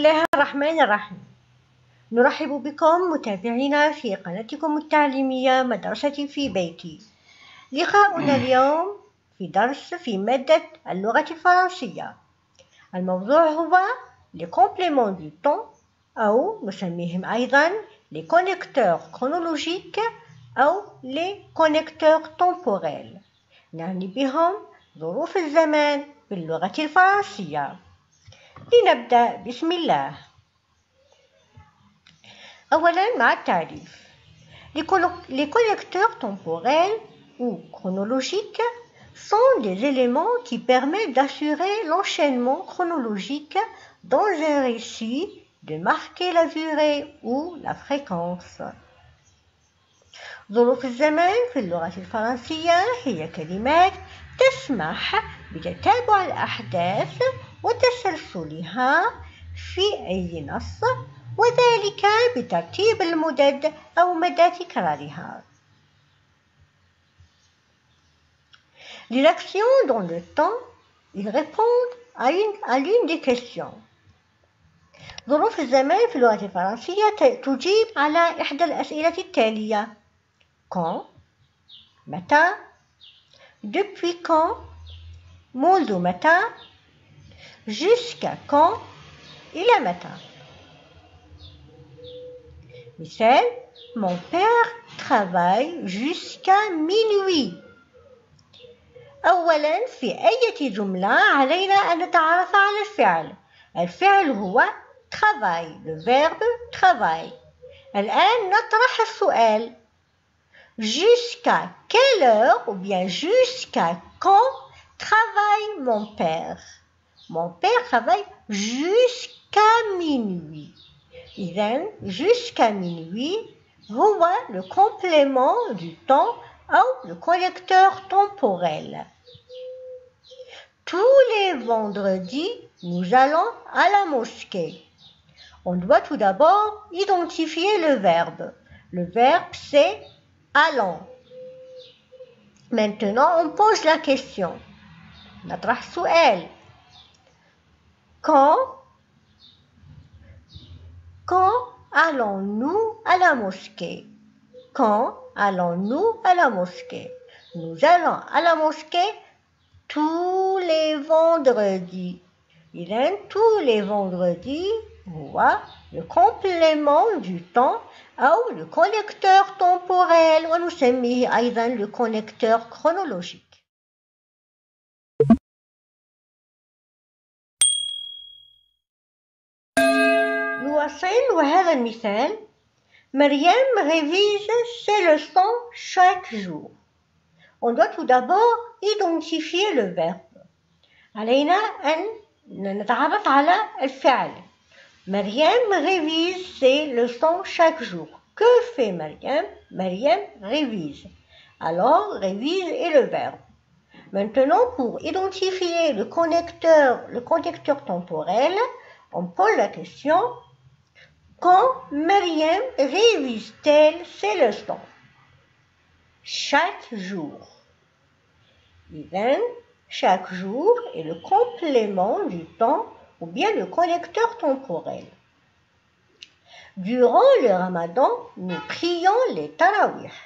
الله الرحمن الرحيم. نرحب بكم متابعينا في قناتكم التعليمية مدرستي في بيتي. لقاؤنا اليوم في درس في مادة اللغة الفرنسية. الموضوع هو les compléments du temps أو نسميهم أيضا les connecteurs chronologiques أو les connecteurs temporels. نعني بهم ظروف الزمان باللغة الفرنسية. لنبدأ بسم الله. أولاً مع التعريف. Les connecteurs temporels ou chronologiques sont des éléments qui permettent d'assurer l'enchaînement chronologique dans un récit, de marquer la durée ou la fréquence. ظروف الزمان في اللغة الفرنسية هي كلمات تسمح بتتابع الأحداث وتسلسلها في أي نص، وذلك بترتيب المدد أو مدى تكرارها. Les actions dans le temps, ils répondent à l'une des questions. ظروف الزمان في اللغة الفرنسية تجيب على إحدى الأسئلة التالية: quand, متى, depuis quand, منذ متى, jusqu'à quand, إلى متى. مثال: mon père travaille jusqu'à minuit. أولاً في أي جملة علينا أن نتعرف على الفعل. الفعل هو travail, le verbe travail. الآن نطرح السؤال: jusqu'à quelle heure ou bien jusqu'à quand travaille mon père? Mon père travaille jusqu'à minuit. إذن jusqu'à minuit هو le complément du temps ou le connecteur temporel. Tous les vendredis, nous allons à la mosquée. On doit tout d'abord identifier le verbe. Le verbe c'est allons. Maintenant, on pose la question. نطرح سؤال: Quand allons-nous à la mosquée? Quand allons-nous à la mosquée? Nous allons à la mosquée tous les vendredis. إذن tous les vendredis هو le complément du temps أو le connecteur temporel ونسميه أيضا le connecteur chronologique. نواصل وهذا المثال: مريم révise ses leçons chaque jour. On doit tout d'abord identifier le verbe. علينا أن نتعرف على الفعل. مريم révise ses leçons chaque jour. Que fait Mariam? Mariam révise. Alors, révise est le verbe. Maintenant, pour identifier le connecteur temporel, on pose la question: quand Mariam révise-t-elle ses leçons? Chaque jour. Even, chaque jour est le complément du temps ou bien le connecteur temporel. Durant le Ramadan, nous prions les tarawih.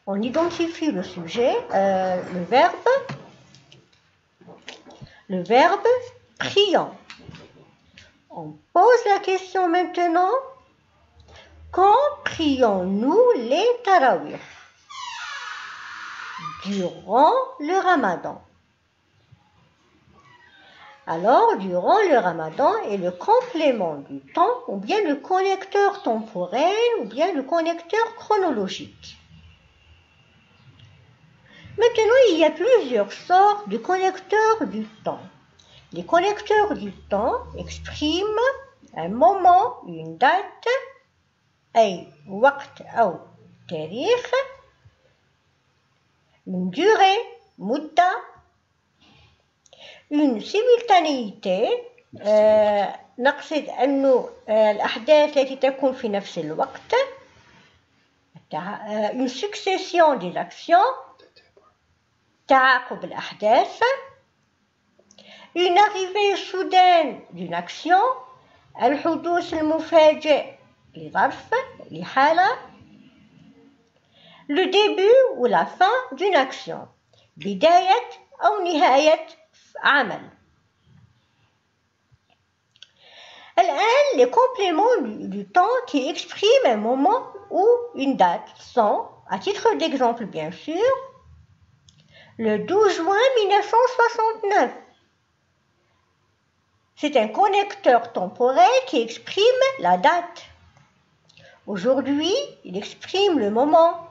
On identifie le sujet, le verbe prions. On pose la question maintenant: quand prions-nous les tarawih? Durant le Ramadan. Alors, durant le Ramadan est le complément du temps ou bien le connecteur temporel ou bien le connecteur chronologique. Maintenant, il y a plusieurs sortes de connecteurs du temps. Les connecteurs du temps expriment un moment, une date, أي وقت أو تاريخ، une durée, مدة، une simultanéité، نقصد أنه الأحداث التي تكون في نفس الوقت، une succession des actions، تعاقب الأحداث، une arrivée soudaine d'une action. الحدوث المفاجئ لظرف لحالة. Le début ou la fin d'une action. بداية أو نهاية عمل. الآن les compléments du temps qui expriment un moment ou une date sont, à titre d'exemple bien sûr, le 12 juin 1969. C'est un connecteur temporel qui exprime la date. Aujourd'hui, il exprime le moment.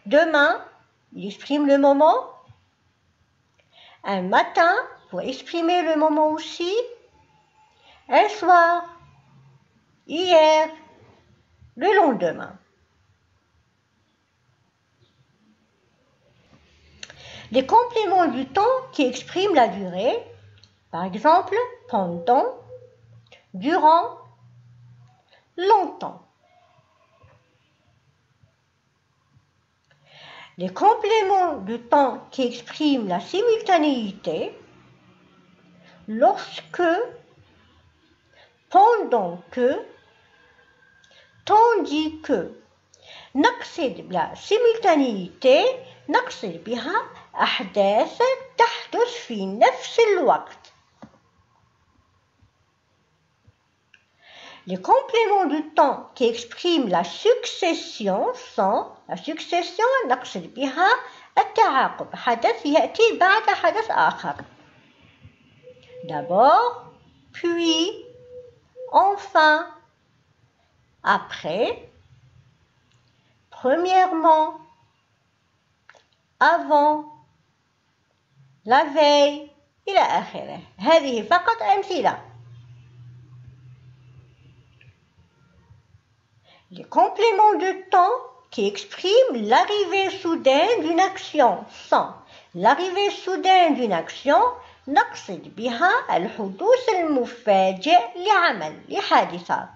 Demain, il exprime le moment. Un matin, pour exprimer le moment aussi. Un soir, hier, le lendemain. Les compléments du temps qui expriment la durée, par exemple, pendant, durant, longtemps. Les compléments du temps qui expriment la simultanéité, lorsque, pendant que, tandis que. نقصد بلا simultanéité نقصد بها أحداث تحدث في نفس الوقت. Les compléments du temps qui expriment la succession sont la succession نقصد بها التعاقب حدث يأتي بعد حدث آخر. D'abord, puis, enfin, après, premièrement, avant, la veille, إلى آخره. هذه فقط أمثلة. Les compléments de temps qui expriment l'arrivée soudaine d'une action sont l'arrivée soudaine d'une action نقصد بها الحدوث المفاجئ لعمل لحادثة.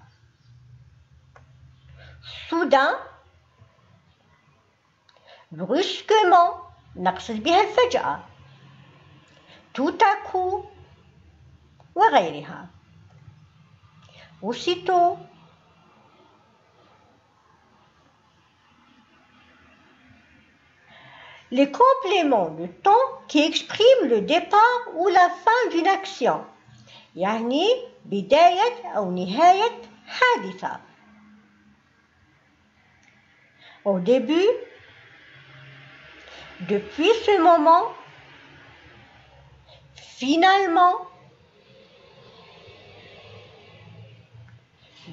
Soudain, brusquement نقصد بها الفجأة. Tout à coup وغيرها. Aussitôt. Les compléments de temps qui expriment le départ ou la fin d'une action. يعني بداية أو نهاية حادثة. Au début, depuis ce moment, finalement,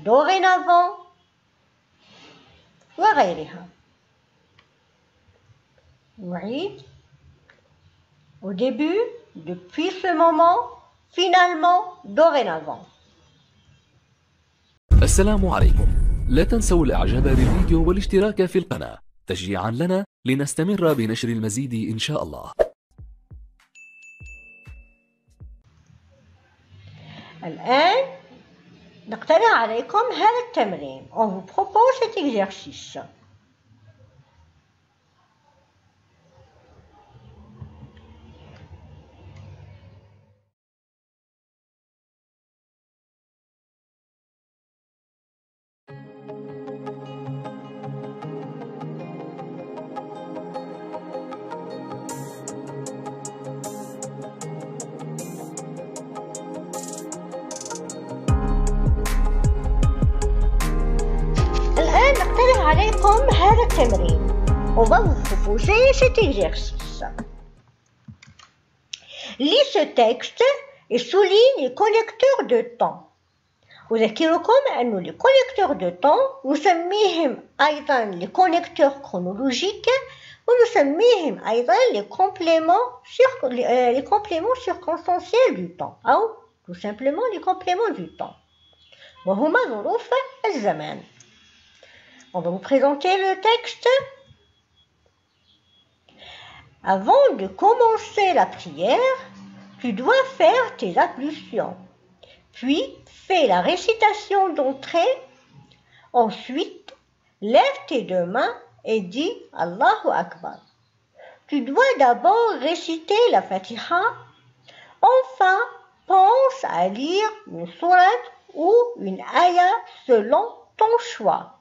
dorénavant وغيرها. نعيد. Au début, depuis ce moment, finalement, dorénavant. السلام عليكم. لا تنسوا الاعجاب بالفيديو والاشتراك في القناة تشجيعا لنا لنستمر بنشر المزيد إن شاء الله. الآن نقترح عليكم هذا التمرين. On vous propose cet exercice. عليكم هذا التمرين. On va vous proposer cet exercice. Lis ce texte et souligne les connecteurs de temps. أذكركم أن les connecteurs de temps نسميهم أيضا les connecteurs chronologiques ونسميهم أيضا les compléments circonstanciels du temps أو tout simplement les compléments du temps. وهما ظروف الزمان. On va vous présenter le texte. Avant de commencer la prière, tu dois faire tes ablutions. Puis, fais la récitation d'entrée. Ensuite, lève tes deux mains et dis Allahu Akbar. Tu dois d'abord réciter la Fatiha. Enfin, pense à lire une sourate ou une ayah selon ton choix.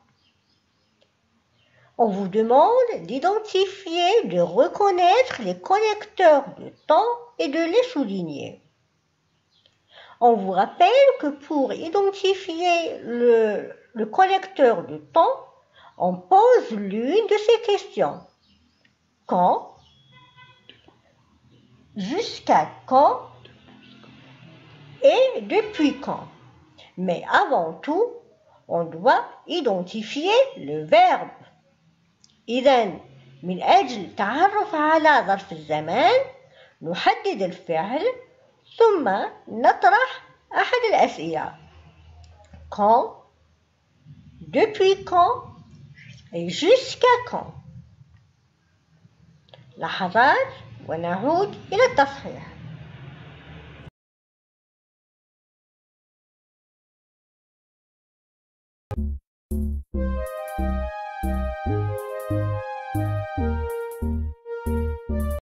On vous demande d'identifier, de reconnaître les connecteurs de temps et de les souligner. On vous rappelle que pour identifier le connecteur de temps, on pose l'une de ces questions. Quand? Jusqu'à quand? Et depuis quand? Mais avant tout, on doit identifier le verbe. إذن من أجل التعرف على ظرف الزمان نحدد الفعل ثم نطرح أحد الأسئلة. Quand? Depuis quand? Et jusqu'à quand؟ لحظات ونعود إلى التصحيح.